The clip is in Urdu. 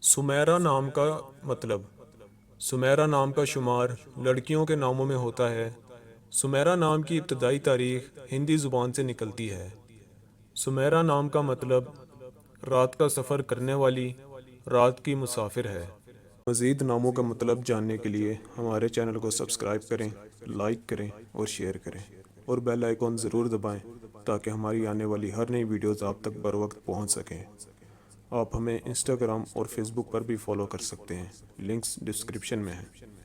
سمیرہ نام کا مطلب۔ سمیرہ نام کا شمار لڑکیوں کے ناموں میں ہوتا ہے۔ سمیرہ نام کی ابتدائی تاریخ ہندی زبان سے نکلتی ہے۔ سمیرہ نام کا مطلب رات کا سفر کرنے والی، رات کی مسافر ہے۔ مزید ناموں کا مطلب جاننے کے لیے ہمارے چینل کو سبسکرائب کریں، لائک کریں اور شیئر کریں، اور بیل آئیکن ضرور دبائیں تاکہ ہماری آنے والی ہر نئی ویڈیوز آپ تک بر وقت پہنچ سکیں۔ آپ ہمیں انسٹاگرام اور فیس بک پر بھی فالو کر سکتے ہیں، لنکس ڈسکرپشن میں ہیں۔